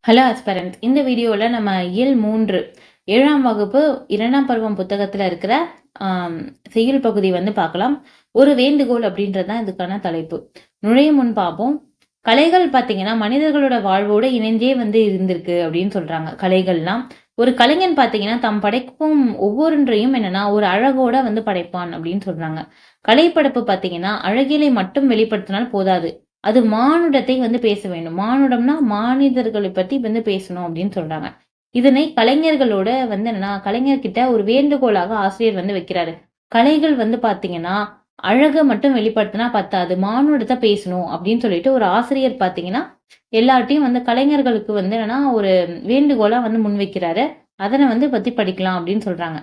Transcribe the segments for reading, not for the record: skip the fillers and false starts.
Hello aspirant. இந்த வீடியோவில் நம்ம இயல் 3 7ஆம் வகுப்பு 2ஆம் பருவம் புத்தகத்தில் இருக்கிற செய்யுள் பகுதி பார்க்கலாம். ஒரு வேண்டுகோள் அப்படின்றது தான் இதுக்கான தலைப்பு. நுழையும் முன் பார்ப்போம். கலைகள் பார்த்தீங்கன்னா மனிதர்களோட வாழ்வோடு இணைந்தே இருந்திருக்கு அப்படின்னு சொல்றாங்க. கலைகள்லாம் ஒரு கலைஞன் பார்த்தீங்கன்னா தம் படைக்கும் ஒவ்வொன்றையும் என்னன்னா ஒரு அழகோட படைப்பான் அப்படின்னு சொல்றாங்க. கலைப்படைப்பு பார்த்தீங்கன்னா அழகியலை மட்டும் வெளிப்படுத்தினால் போதாது, அது மானுடத்தை பேச வேண்டும். மானுடம்னா மனிதர்களை பத்தி பேசணும் அப்படின்னு சொல்றாங்க. இதனை கலைஞர்களோட என்னன்னா கலைஞர்கிட்ட ஒரு வேண்டுகோளாக ஆசிரியர் வைக்கிறாரு. கலைகள் பாத்தீங்கன்னா அழக மட்டும் வெளிப்படுத்தினா பத்தாது, மானுடத்தை பேசணும் அப்படின்னு சொல்லிட்டு ஒரு ஆசிரியர் பாத்தீங்கன்னா எல்லார்ட்டையும் கலைஞர்களுக்கு என்னன்னா ஒரு வேண்டுகோளா முன் வைக்கிறாரு. அதனை பத்தி படிக்கலாம் அப்படின்னு சொல்றாங்க.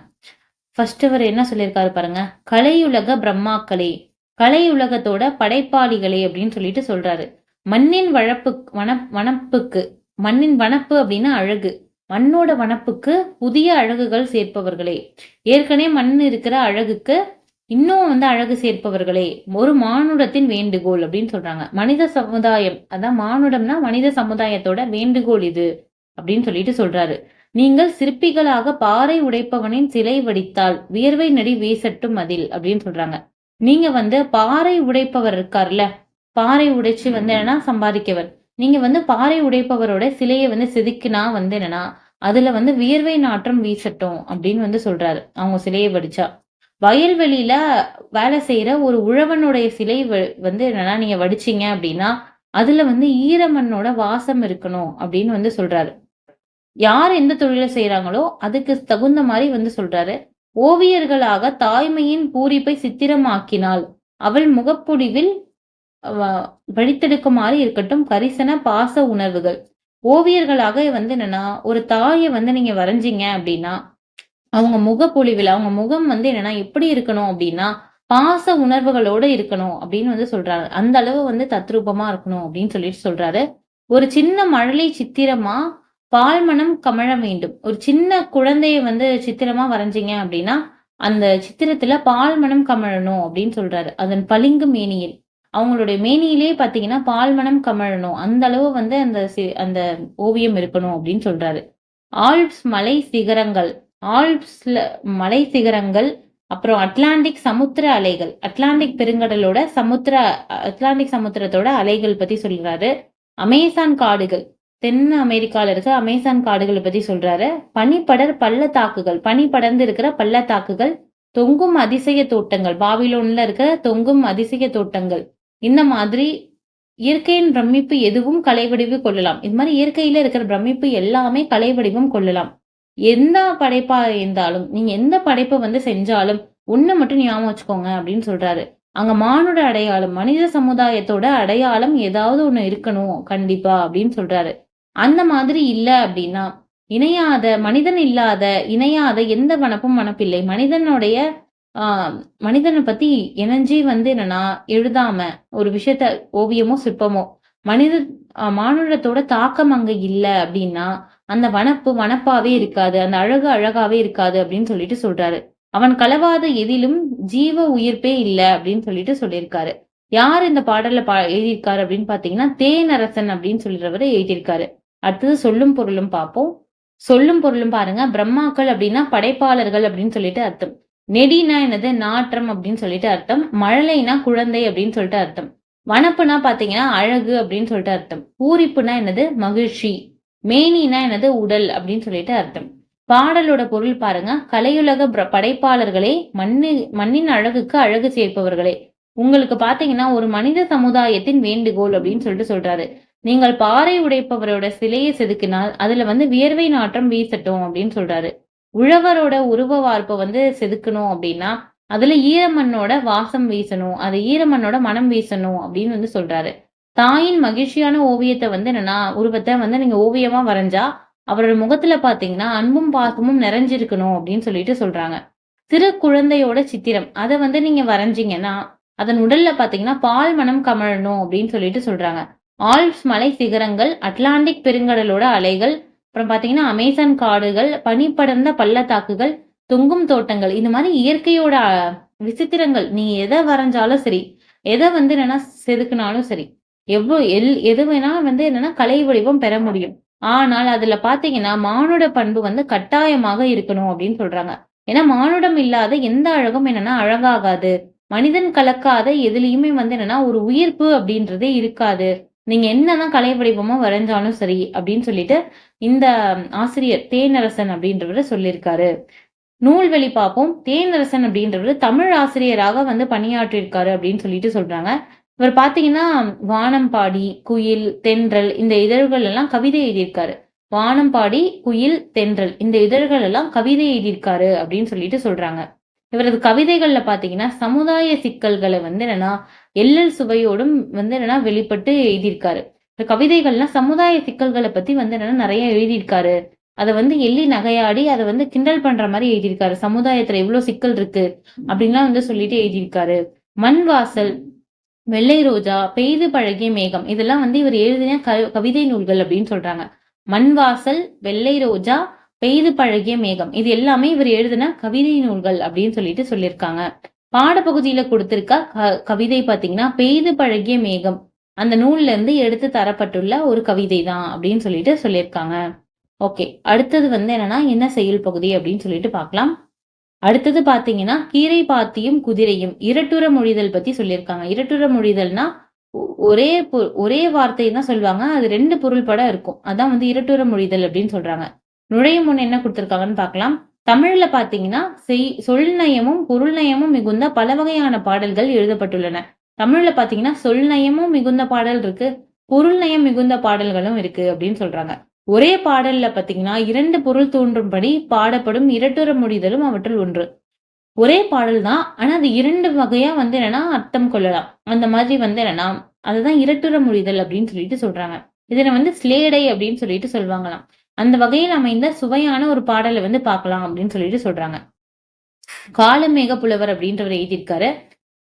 ஃபர்ஸ்ட் அவர் என்ன சொல்லியிருக்காரு பாருங்க. கலையுலக பிரம்மாக்களே, கலையுலகத்தோட படைப்பாளிகளே அப்படின்னு சொல்லிட்டு சொல்றாரு. மண்ணின் வனப்புக்கு, மண்ணின் வனப்பு அப்படின்னா அழகு, மண்ணோட வனப்புக்கு புதிய அழகுகள் சேர்ப்பவர்களே, ஏற்கனவே மண் இருக்கிற அழகுக்கு இன்னும் அழகு சேர்ப்பவர்களே, ஒரு மானுடத்தின் வேண்டுகோள் அப்படின்னு சொல்றாங்க. மனித சமுதாயம், அதான் மானுடம்னா மனித சமுதாயத்தோட வேண்டுகோள் இது அப்படின்னு சொல்லிட்டு சொல்றாரு. நீங்கள் சிற்பிகளாக பாறை உடைப்பவனின் சிலை வடித்தால் வியர்வை நடி வீசட்டும் அதில் அப்படின்னு சொல்றாங்க. நீங்க பாறை உடைப்பவர் இருக்கார்ல, பாறை உடைச்சு என்னன்னா சம்பாதிக்கவர். நீங்க பாறை உடைப்பவரோட சிலையை செதுக்கினா என்னன்னா அதுல வியர்வை நாற்றம் வீசட்டும் அப்படின்னு சொல்றாரு. அவங்க சிலையை வடிச்சா வயல்வெளியில வேலை செய்யற ஒரு உழவனுடைய சிலை என்னன்னா நீங்க வடிச்சீங்க அப்படின்னா அதுல ஈரமண்ணோட வாசம் இருக்கணும் அப்படின்னு சொல்றாரு. யார் எந்த தொழிலை செய்யறாங்களோ அதுக்கு தகுந்த மாதிரி சொல்றாரு. ஓவியர்களாக தாய்மையின் பூரிப்பை சித்திரமாக்கினால் அவள் முகப்பொடிவில் வழித்தெடுக்குமாறு இருக்கட்டும் கரிசன பாச உணர்வுகள். ஓவியர்களாக என்னன்னா ஒரு தாயை நீங்க வரைஞ்சீங்க அப்படின்னா அவங்க முகப்பொழிவில் அவங்க முகம் என்னன்னா எப்படி இருக்கணும் அப்படின்னா பாச உணர்வுகளோட இருக்கணும் அப்படின்னு சொல்றாங்க. அந்த அளவு தத்ரூபமா இருக்கணும் அப்படின்னு சொல்லிட்டு சொல்றாரு. ஒரு சின்ன மழலை சித்திரமா பால்மனம் கமழ வேண்டும். ஒரு சின்ன குழந்தைய சித்திரமா வரைஞ்சீங்க அப்படின்னா அந்த சித்திரத்துல பால்மனம் கமழணும் அப்படின்னு சொல்றாரு. அதன் பளிங்கு மேனியில், அவங்களுடைய மேனியிலே பாத்தீங்கன்னா பால்மனம் கமழணும், அந்த அளவு அந்த ஓவியம் இருக்கணும் அப்படின்னு சொல்றாரு. ஆல்ப்ஸ் மலை சிகரங்கள், ஆல்ப்ஸ்ல மலை சிகரங்கள், அப்புறம் அட்லாண்டிக் சமுத்திர அலைகள், அட்லாண்டிக் பெருங்கடலோட அட்லாண்டிக் சமுத்திரத்தோட அலைகள் பத்தி சொல்றாரு. அமேசான் காடுகள், தென் அமெரிக்கால இருக்க அமேசான் காடுகளை பத்தி சொல்றாரு. பனிப்படர் பள்ளத்தாக்குகள், பனி படர்ந்து இருக்கிற பள்ளத்தாக்குகள், தொங்கும் அதிசய தோட்டங்கள், பாபிலோன்ல இருக்கிற தொங்கும் அதிசய தோட்டங்கள். இந்த மாதிரி இயற்கையின் பிரமிப்பு எதுவும் கலை வடிவு கொள்ளலாம். இது மாதிரி இயற்கையில இருக்கிற பிரமிப்பு எல்லாமே கலை வடிவம் கொள்ளலாம். எந்த படைப்பா இருந்தாலும், நீங்க எந்த படைப்பை செஞ்சாலும் ஒண்ணு மட்டும் ஞாபகம் வச்சுக்கோங்க அப்படின்னு சொல்றாரு. அங்க மானுட அடையாளம், மனித சமுதாயத்தோட அடையாளம் ஏதாவது ஒண்ணு இருக்கணும் கண்டிப்பா அப்படின்னு சொல்றாரு. அந்த மாதிரி இல்ல அப்படின்னா இணையாத மனிதன் இல்லாத இணையாத எந்த வனப்பும் வனப்பில்லை. மனிதனை பத்தி இணைஞ்சி என்னன்னா எழுதாம ஒரு விஷயத்த ஓவியமோ சிற்பமோ மனித மானுடத்தோட தாக்கம் அங்க இல்ல அப்படின்னா அந்த வனப்பு வனப்பாவே இருக்காது, அந்த அழகு அழகாவே இருக்காது அப்படின்னு சொல்லிட்டு சொல்றாரு. அவன் கலவாத எதிலும் ஜீவ உயிர்ப்பே இல்ல அப்படின்னு சொல்லிட்டு சொல்லியிருக்காரு. யார் இந்த பாடல்ல எழுதியிருக்காரு அப்படின்னு பாத்தீங்கன்னா தேனரசன் அப்படின்னு சொல்றவரு எழுதியிருக்காரு. அடுத்தது சொல்லும் பொருளும் பார்ப்போம். சொல்லும் பொருளும் பாருங்க. பிரம்மாக்கள் அப்படின்னா படைப்பாளர்கள் அப்படின்னு சொல்லிட்டு அர்த்தம். நெடினா என்னது, நாற்றம் அப்படின்னு சொல்லிட்டு அர்த்தம். மழலைனா குழந்தை அப்படின்னு சொல்லிட்டு அர்த்தம். வனப்புனா பாத்தீங்கன்னா அழகு அப்படின்னு சொல்லிட்டு அர்த்தம். பூரிப்புனா என்னது, மகிழ்ச்சி. மேனினா என்னது, உடல் அப்படின்னு சொல்லிட்டு அர்த்தம். பாடலோட பொருள் பாருங்க. கலையுலக படைப்பாளர்களே, மண்ணின் அழகுக்கு அழகு சேர்ப்பவர்களே. உங்களுக்கு பாத்தீங்கன்னா ஒரு மனித சமுதாயத்தின் வேண்டுகோள் அப்படின்னு சொல்லிட்டு சொல்றாரு. நீங்கள் பாறை உடைப்பவரோட சிலையை செதுக்கினால் அதுல வியர்வை நாற்றம் வீசட்டும் அப்படின்னு சொல்றாரு. உழவரோட உருவ வார்ப்பை செதுக்கணும் அப்படின்னா அதுல ஈரமண்ணோட வாசம் வீசணும், அது ஈரமண்ணோட மனம் வீசணும் அப்படின்னு சொல்றாரு. தாயின் மகிழ்ச்சியான ஓவியத்தை என்னன்னா உருவத்தை நீங்க ஓவியமா வரைஞ்சா அவரோட முகத்துல பாத்தீங்கன்னா அன்பும் பாசமும் நிறைஞ்சிருக்கணும் அப்படின்னு சொல்லிட்டு சொல்றாங்க. சிறு குழந்தையோட சித்திரம் அதை நீங்க வரைஞ்சீங்கன்னா அதன் உடல்ல பாத்தீங்கன்னா பால் மனம் கமழணும் அப்படின்னு சொல்லிட்டு சொல்றாங்க. ஆல்ப்ஸ் மலை சிகரங்கள், அட்லாண்டிக் பெருங்கடலோட அலைகள், அப்புறம் பாத்தீங்கன்னா அமேசான் காடுகள், பனிப்படர்ந்த பள்ளத்தாக்குகள், தொங்கும் தோட்டங்கள், இந்த மாதிரி இயற்கையோட விசித்திரங்கள் நீ எதை வரைஞ்சாலும் சரி, எதை என்னன்னா செதுக்குனாலும் சரி, எது வேணா என்னன்னா கலை வடிவம் பெற முடியும். ஆனால் அதுல பாத்தீங்கன்னா, மானுட பண்பு வந்து கட்டாயமாக இருக்கணும் அப்படின்னு சொல்றாங்க. ஏன்னா மானுடம் இல்லாத எந்த அழகும் என்னன்னா அழகாகாது. மனிதன் கலக்காத எதுலயுமே வந்து என்னன்னா ஒரு உயிர்ப்பு அப்படின்றதே இருக்காது. நீங்க என்னதான் கலை வடிவமா வரைஞ்சாலும் சரி அப்படின்னு சொல்லிட்டு இந்த ஆசிரியர் தேனரசன் அப்படின்றவரு சொல்லியிருக்காரு. நூல்வழி பார்ப்போம். தேனரசன் அப்படின்றவரு தமிழ் ஆசிரியராக வந்து பணியாற்றியிருக்காரு அப்படின்னு சொல்லிட்டு சொல்றாங்க. இவர் பார்த்தீங்கன்னா, வானம்பாடி, குயில், தென்றல் இந்த இதழ்கள் எல்லாம் கவிதை எழுதியிருக்காரு. வானம்பாடி, குயில், தென்றல் இந்த இதழ்கள் எல்லாம் கவிதை எழுதியிருக்காரு அப்படின்னு சொல்லிட்டு சொல்றாங்க. இவரது கவிதைகள்ல பார்த்தீங்கன்னா, சமுதாய சிக்கல்கள வந்து என்னன்னா, எள்ளல் சுவையோடும் வந்து என்னன்னா வெளிப்பட்டு எழுதியிருக்காரு. இந்த கவிதைகள்லாம் சமுதாய சிக்கல்கள பத்தி வந்து என்னன்னா நெறைய எழுதியிருக்காரு. அத வந்து எள்ளி நகையாடி அத வந்து கிண்டல் பண்ற மாரி எழுதியிருக்காரு. சமுதாயத்துல எவ்ளோ சிக்கல் இருக்கு அப்டின்லாம் வந்து சொல்லிட்டு எழுதியிருக்காரு. மண் வாசல், வெள்ளை ரோஜா, பெய்து பழகிய மேகம் இதெல்லாம் வந்து இவர் எழுதின கவிதை நூல்கள் அப்டின்னு சொல்றாங்க. மண் வாசல், வெள்ளை ரோஜா, பெய்து பழகிய மேகம் இது எல்லாமே இவர் எழுதின கவிதை நூல்கள் அப்டின்னு சொல்லிட்டு சொல்லியிருக்காங்க. பாடப்பகுதியில குடுத்திருக்க கவிதை பார்த்தீங்கன்னா, பெய்து பழகிய மேகம். அந்த நூல்ல இருந்து எடுத்து தரப்பட்டுள்ள ஒரு கவிதை தான் அப்டின்னு சொல்லிட்டு சொல்லியிருக்காங்க. ஓகே. அடுத்தது வந்து என்னன்னா, என்ன செய்யுள் பகுதி அப்படின்னு சொல்லிட்டு பார்க்கலாம். அடுத்தது பார்த்தீங்கன்னா, கீரை பாத்தியும் குதிரையும் இரட்டுற மொழிதல் பத்தி சொல்லியிருக்காங்க. இரட்டுற மொழிதல்னா, ஒ ஒரே ஒரே வார்த்தை தான் சொல்லுவாங்க. அது 2 பொருள்பட இருக்கும். அதான் வந்து இரட்டுற மொழிதல் அப்படின்னு சொல்றாங்க. நுழையும் முன் என்ன குடுத்திருக்காங்கன்னு பார்க்கலாம். தமிழ்ல பார்த்தீங்கன்னா, சொல் நயமும், பொருள் நயமும் மிகுந்த பல வகையான பாடல்கள் எழுதப்பட்டுள்ளன. தமிழ்ல பார்த்தீங்கன்னா, சொல் நயமும் மிகுந்த பாடல் இருக்கு. பொருள் நயம் மிகுந்த பாடல்களும் இருக்கு அப்படின்னு சொல்றாங்க. ஒரே பாடல்ல பார்த்தீங்கன்னா, 2 பொருள் தோன்றும்படி பாடப்படும் இரட்டுற மொழிதலும் அவற்றுள் ஒன்று. ஒரே பாடல் தான். ஆனா, அது 2 வகையா வந்து என்னன்னா, அர்த்தம் கொள்ளலாம். அந்த மாதிரி வந்து என்னன்னா, அதுதான் இரட்டுற மொழிதல் அப்படின்னு சொல்லிட்டு சொல்றாங்க. இதன வந்து சிலேடை அப்படின்னு சொல்லிட்டு சொல்வாங்களாம். அந்த வகையில் அமைந்த சுவையான ஒரு பாடல வந்து பார்க்கலாம் அப்படின்னு சொல்லிட்டு சொல்றாங்க. காளமேக புலவர் அப்படின்றவர் எழுதியிருக்காரு.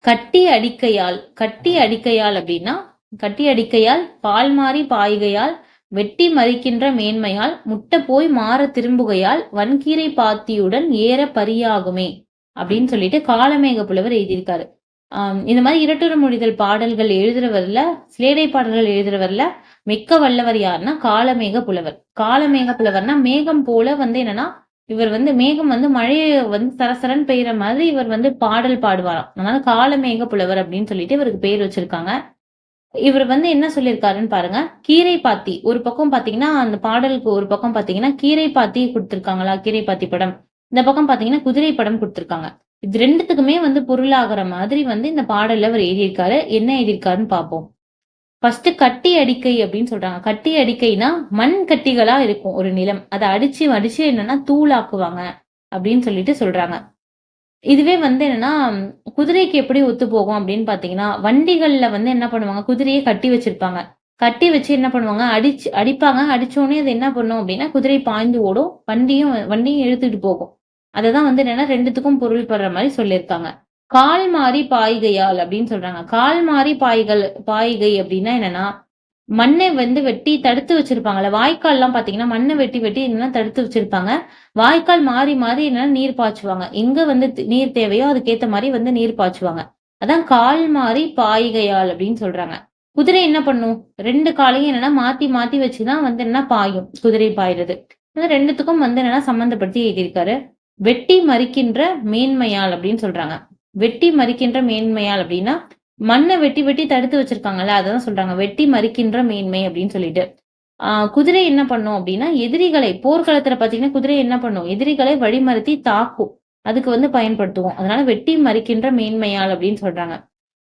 கட்டி அடிக்கையால் கட்டி அடிக்கையால் அப்படின்னா, கட்டி அடிக்கையால், பால் மாறி பாய்கையால், வெட்டி மறிக்கின்ற மேன்மையால், முட்ட போய் மாறத் திரும்புகையால், வன்கீரை பாத்தியுடன் ஏறப் பரியாகுமே அப்படின்னு சொல்லிட்டு காளமேக புலவர் எழுதியிருக்காரு. இந்த மாதிரி இரட்டுற மொழிதல் பாடல்கள் எழுதுறவர்ல, சிலேடை பாடல்கள் எழுதுறவர்ல மிக்க வல்லவர் யாருன்னா காளமேக புலவர். காளமேக புலவர்னா மேகம் போல வந்து என்னன்னா, இவர் வந்து மேகம் வந்து மழைய வந்து சரசரன்னு பெய்யுற மாதிரி இவர் வந்து பாடல் பாடுவாராம். அதனால காளமேக புலவர் அப்படின்னு சொல்லிட்டு இவருக்கு பேர் வச்சிருக்காங்க. இவர் வந்து என்ன சொல்லியிருக்காருன்னு பாருங்க. கீரை பாத்தி ஒரு பக்கம் பார்த்தீங்கன்னா, அந்த பாடலுக்கு ஒரு பக்கம் பார்த்தீங்கன்னா, கீரை பாத்தி குடுத்திருக்காங்களா, கீரை பாத்தி படம். இந்த பக்கம் பார்த்தீங்கன்னா, குதிரை படம் குடுத்திருக்காங்க. இது 2த்துக்குமே வந்து பொருளாகுற மாதிரி வந்து இந்த பாடல்ல அவர் எழுதியிருக்காரு. என்ன எழுதியிருக்காருன்னு பார்ப்போம். ஃபர்ஸ்ட் கட்டி அடிக்கை அப்படின்னு சொல்றாங்க. கட்டி அடிக்கைனா மண் கட்டிகளா இருக்கும் ஒரு நிலம். அத அடிச்சு அடிச்சு என்னன்னா தூளாக்குவாங்க அப்படின்னு சொல்லிட்டு சொல்றாங்க. இதுவே வந்து என்னன்னா, குதிரைக்கு எப்படி ஒத்து போகும் அப்படின்னு பார்த்தீங்கன்னா, வண்டிகள்ல வந்து என்ன பண்ணுவாங்க, குதிரைய கட்டி வச்சிருப்பாங்க. கட்டி வச்சு என்ன பண்ணுவாங்க, அடிப்பாங்க. அடிச்சோனே அது என்ன பண்ணும் அப்படின்னா, குதிரை பாய்ந்து ஓடும். வண்டியும் இழுத்துட்டு போகும். அததான் வந்து என்னன்னா 2த்துக்கும் பொருள் படுற மாரி சொல்லியிருக்காங்க. கால் மாறி பாய்கையால் அப்படின்னு சொல்றாங்க. கால் மாறி பாய்கை அப்படின்னா என்னன்னா, மண்ணை வந்து வெட்டி தடுத்து வச்சிருப்பாங்கல்ல. வாய்க்கால்லாம் பார்த்தீங்கன்னா, மண்ண வெட்டி வெட்டி என்னன்னா தடுத்து வச்சிருப்பாங்க. வாய்க்கால் மாறி மாறி என்னன்னா நீர் பாய்ச்சுவாங்க. எங்க வந்து நீர் தேவையோ அதுக்கேத்த மாரி வந்து நீர் பாய்ச்சுவாங்க. அதான் கால் மாறி பாய்கையால் அப்படின்னு சொல்றாங்க. குதிரை என்ன பண்ணும்? 2 காலையும் என்னன்னா மாத்தி மாத்தி வச்சு தான் வந்து என்னன்னா பாயும். குதிரை பாய்றது. இது 2த்துக்கும் வந்து என்னன்னா சம்மந்தப்படுத்தி எழுதியிருக்காரு. வெட்டி மறிக்கின்ற மேன்மையால் அப்படின்னு சொல்றாங்க. வெட்டி மறிக்கின்ற மேன்மையால் அப்படின்னா, மண்ண வெட்டி வெட்டி தடுத்து வச்சிருக்காங்கல்ல, அததான் சொல்றாங்க. வெட்டி மறிக்கின்ற மேன்மை அப்படின்னு சொல்லிட்டு. குதிரை என்ன பண்ணும் அப்படின்னா, எதிரிகளை போர்க்களத்துல பார்த்தீங்கன்னா, குதிரை என்ன பண்ணும்? எதிரிகளை வழிமறித்து தாக்கும். அதுக்கு வந்து பயன்படுத்துவோம். அதனால வெட்டி மறிக்கின்ற மேன்மையால் அப்படின்னு சொல்றாங்க.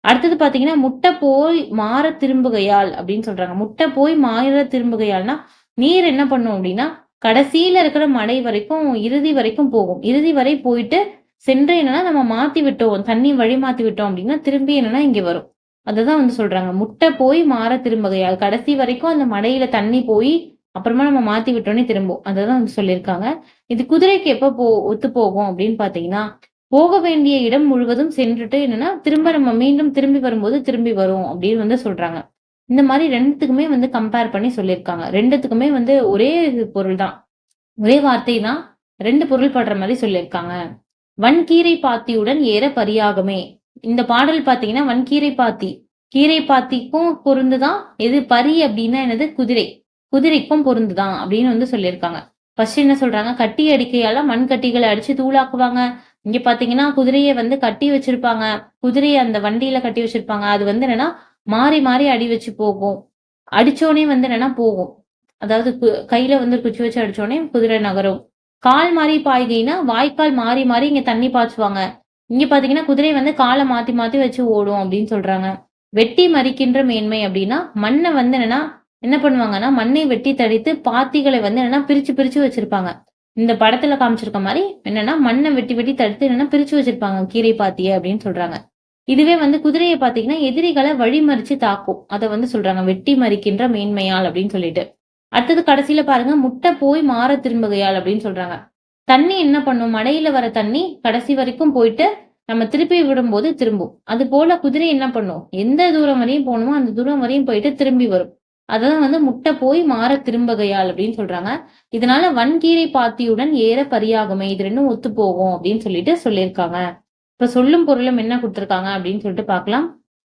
அடுத்தது பார்த்தீங்கன்னா, முட்ட போய் மாறத் திரும்புகையால் அப்படின்னு சொல்றாங்க. முட்ட போய் மாறத் திரும்புகையால்னா, நீர் என்ன பண்ணும் அப்படின்னா, கடைசியில இருக்கிற மடை வரைக்கும், இறுதி வரைக்கும் போகும். இறுதி வரை போயிட்டு சென்று என்னன்னா, நம்ம மாத்தி விட்டோம். தண்ணி வழி மாத்தி விட்டோம் அப்படின்னா, திரும்பி என்னன்னா இங்க வரும். அததான் வந்து சொல்றாங்க. முட்ட போய் மாறத் திரும்புகையால். கடைசி வரைக்கும் அந்த மடையில தண்ணி போயி, அப்புறமா நம்ம மாத்தி விட்டோனே திரும்பும். அததான் வந்து சொல்லியிருக்காங்க. இது குதிரைக்கு எப்ப ஒத்து போகும் அப்படின்னு பார்த்தீங்கன்னா, போக வேண்டிய இடம் முழுவதும் சென்றுட்டு என்னன்னா, திரும்ப நம்ம மீண்டும் திரும்பி வரும்போது திரும்பி வரும் அப்படின்னு வந்து சொல்றாங்க. இந்த மாரி 2த்துக்குமே வந்து கம்பேர் பண்ணி சொல்லியிருக்காங்க. 2த்துக்குமே வந்து ஒரே பொருள் தான். ஒரே வார்த்தை தான். 2 பொருள் படுற மாரி சொல்லியிருக்காங்க. "வன்கீரை பாத்தியுடன் ஏற பரியாகுமே" இந்த பாடல் பார்த்தீங்கன்னா, வன்கீரை பாத்தி. கீரை பாத்திக்கும் பொருந்துதான். எது பரி அப்டின்னா என்னது? குதிரை. குதிரைக்கும் பொருந்துதான் அப்படின்னு வந்து சொல்லியிருக்காங்க. ஃபர்ஸ்ட் என்ன சொல்றாங்க, கட்டி அடிக்கையால மண் கட்டிகளை அடிச்சு தூளாக்குவாங்க. இங்க பாத்தீங்கன்னா குதிரையை வந்து கட்டி வச்சிருப்பாங்க. குதிரையை அந்த வண்டியில கட்டி வச்சிருப்பாங்க. அது வந்து என்னன்னா மாறி மாறி அடி வச்சு போகும். அடிச்சோனே வந்து என்னன்னா போகும். அதாவது கையில வந்து குச்சி வச்சு அடிச்சோனே குதிரை நகரும். கால் மாறி பாய்கைன்னா வாய்க்கால் மாறி மாறி இங்க தண்ணி பாய்ச்சுவாங்க. இங்க பாத்தீங்கன்னா குதிரை வந்து காலை மாத்தி மாத்தி வச்சு ஓடும் அப்படின்னு சொல்றாங்க. வெட்டி மறிக்கின்ற மேன்மை அப்படின்னா மண்ணை வந்து என்னன்னா என்ன பண்ணுவாங்கன்னா மண்ணை வெட்டி தடித்து பாத்திகளை வந்து என்னன்னா பிரிச்சு பிரிச்சு வச்சிருப்பாங்க. இந்த படத்துல காமிச்சிருக்க மாதிரி என்னன்னா மண்ணை வெட்டி வெட்டி தடுத்து என்னன்னா பிரிச்சு வச்சிருப்பாங்க கீரை பாத்திய அப்படின்னு சொல்றாங்க. இதுவே வந்து குதிரையை பாத்தீங்கன்னா எதிரிகளை வழிமறிச்சு தாக்கும். அதை வந்து சொல்றாங்க வெட்டி மறிக்கின்ற மேன்மையால் அப்படின்னு சொல்லிட்டு. அடுத்தது கடைசியில பாருங்க முட்டை போய் மாற திரும்புகையால் அப்படின்னு சொல்றாங்க. தண்ணி என்ன பண்ணும், மடையில வர தண்ணி கடைசி வரைக்கும் போயிட்டு நம்ம திருப்பி விடும்போது திரும்பும். அது போல குதிரை என்ன பண்ணும், எந்த தூரம் வரையும் போகணுமோ அந்த தூரம் வரையும் போயிட்டு திரும்பி வரும். அதான் வந்து முட்டை போய் மாற திரும்புகையால் அப்படின்னு சொல்றாங்க. இதனால வன்கீரை பாத்தியுடன் ஏற பரியாகுமே, இது ரெண்டும் ஒத்து போகும் அப்படின்னு சொல்லிட்டு சொல்லியிருக்காங்க. இப்ப சொல்லும் பொருளும் என்ன கொடுத்திருக்காங்க அப்படின்னு சொல்லிட்டு பார்க்கலாம்.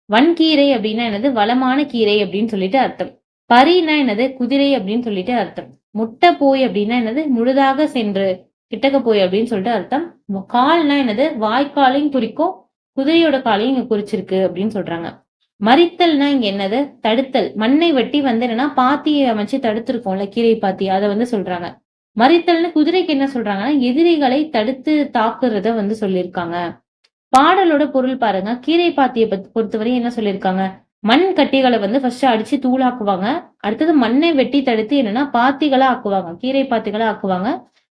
வன்கீரை அப்படின்னா என்னது, வளமான கீரை அப்படின்னு சொல்லிட்டு அர்த்தம். பரினா என்னது, குதிரை அப்படின்னு சொல்லிட்டு அர்த்தம். முட்டை போய் அப்படின்னா என்னது, முழுதாக சென்று கிட்டக்க போய் அப்படின்னு சொல்லிட்டு அர்த்தம். கால்னா என்னது, வாய்க்காலையும் குறிக்கும், குதிரையோட காலையும் இங்க குறிச்சிருக்கு அப்படின்னு சொல்றாங்க. மறித்தல்னா இங்க என்னது, தடுத்தல். மண்ணை வெட்டி வந்து என்னன்னா பாத்தியை அமைச்சு தடுத்திருக்கோம்ல கீரை பாத்தி, அதை வந்து சொல்றாங்க. மறித்தல்னு குதிரைக்கு என்ன சொல்றாங்கன்னா எதிரிகளை தடுத்து தாக்குறத வந்து சொல்லியிருக்காங்க. பாடலோட பொருள் பாருங்க. கீரை பாத்திய பொறுத்தவரை என்ன சொல்லியிருக்காங்க, மண் கட்டிகளை வந்து ஃபர்ஸ்ட் அடிச்சு தூளாக்குவாங்க. அடுத்தது மண்ணை வெட்டி தடுத்து என்னன்னா பாத்திகளா ஆக்குவாங்க. கீரை பாத்திகளா ஆக்குவாங்க.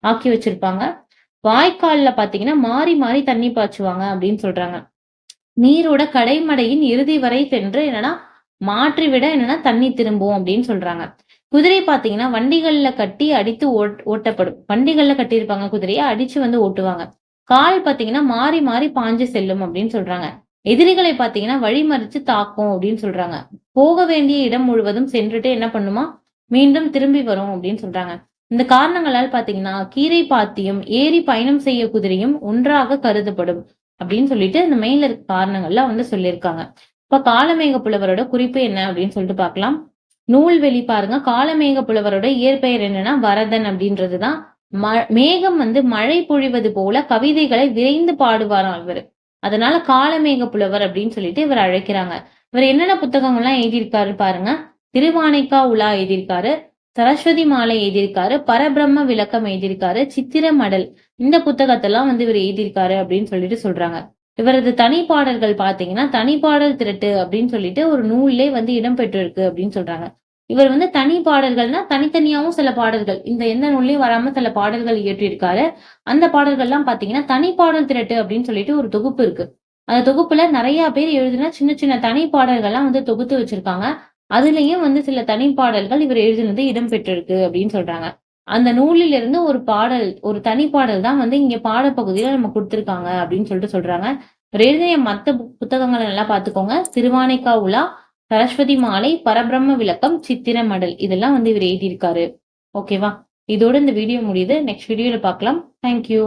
ஆக்கி வச்சிருப்பாங்க. வாய்க்கால்ல பாத்தீங்கன்னா மாறி மாறி தண்ணி பாய்ச்சுவாங்க அப்படின்னு சொல்றாங்க. நீரோட கடைமடையின் இறுதி வரை சென்று என்னன்னா மாற்றி விட என்னன்னா தண்ணி திரும்பும் அப்படின்னு சொல்றாங்க. குதிரை பாத்தீங்கன்னா வண்டிகள்ல கட்டி அடித்து ஓட்டப்படும். வண்டிகள்ல கட்டியிருப்பாங்க, குதிரையை அடிச்சு வந்து ஓட்டுவாங்க. கால் பாத்தீங்கன்னா மாறி மாறி பாஞ்சு செல்லும் அப்படின்னு சொல்றாங்க. எதிரிகளை பாத்தீங்கன்னா வழிமறிச்சு தாக்கும் அப்படின்னு சொல்றாங்க. போக வேண்டிய இடம் முழுவதும் சென்றுட்டு என்ன பண்ணுமா, மீண்டும் திரும்பி வரும் அப்படின்னு சொல்றாங்க. இந்த காரணங்களால் பாத்தீங்கன்னா கீரை பாத்தியும் ஏறி பயணம் செய்ய குதிரையும் ஒன்றாக கருதப்படும் அப்படின்னு சொல்லிட்டு இந்த மெயின்ல இருக்க காரணங்கள்லாம் வந்து சொல்லியிருக்காங்க. இப்ப காலமேக புலவரோட குறிப்பு என்ன அப்படின்னு சொல்லிட்டு பார்க்கலாம். நூல்வெளி பாருங்க. காலமேக புலவரோட இயற்பெயர் என்னன்னா வரதன் அப்படின்றதுதான். மேகம் வந்து மழை பொழிவது போல கவிதைகளை விரைந்து பாடுவாராம் இவர். அதனால காலமேக புலவர் அப்படின்னு சொல்லிட்டு இவர் அழைக்கிறாங்க. இவர் என்னென்ன புத்தகங்கள்லாம் எழுதியிருக்காரு பாருங்க. திருவானைக்கா உலா எழுதியிருக்காரு, சரஸ்வதி மாலை எழுதியிருக்காரு, பரபிரம்ம விளக்கம் எழுதியிருக்காரு, சித்திர மடல், இந்த புத்தகத்தெல்லாம் வந்து இவர் எழுதியிருக்காரு அப்படின்னு சொல்லிட்டு சொல்றாங்க. இவரது தனிப்பாடல்கள் பாத்தீங்கன்னா தனிப்பாடல் திரட்டு அப்படின்னு சொல்லிட்டு ஒரு நூல்லே வந்து இடம்பெற்றிருக்கு அப்படின்னு சொல்றாங்க. இவர் வந்து தனி பாடல்கள்னா தனித்தனியாவும் சில பாடல்கள் இந்த எந்த நூல்லையும் வராம சில பாடல்கள் இயற்றியிருக்காரு. அந்த பாடல்கள்லாம் பாத்தீங்கன்னா தனிப்பாடல் திரட்டு அப்படின்னு சொல்லிட்டு ஒரு தொகுப்பு இருக்கு. அந்த தொகுப்புல நிறைய பேர் எழுதின சின்ன சின்ன தனி பாடல்கள்லாம் வந்து தொகுத்து வச்சிருக்காங்க. அதுலயும் வந்து சில தனி பாடல்கள் இவர் எழுதினது இடம்பெற்றிருக்கு அப்படின்னு சொல்றாங்க. அந்த நூலில் இருந்து ஒரு பாடல், ஒரு தனி பாடல் தான் வந்து இங்க பாடப்பகுதியில நம்ம கொடுத்திருக்காங்க அப்படின்னு சொல்லிட்டு சொல்றாங்க. இவர் எழுதிய மத்த புத்தகங்களை நல்லா பாத்துக்கோங்க. திருவானைக்கா உலா, சரஸ்வதி மாலை, பரபிரம்ம விளக்கம், சித்திர மடல், இதெல்லாம் வந்து இவர் எழுதியிருக்காரு. ஓகேவா? இதோட இந்த வீடியோ முடியுது. நெக்ஸ்ட் வீடியோல பார்க்கலாம். தேங்க்யூ.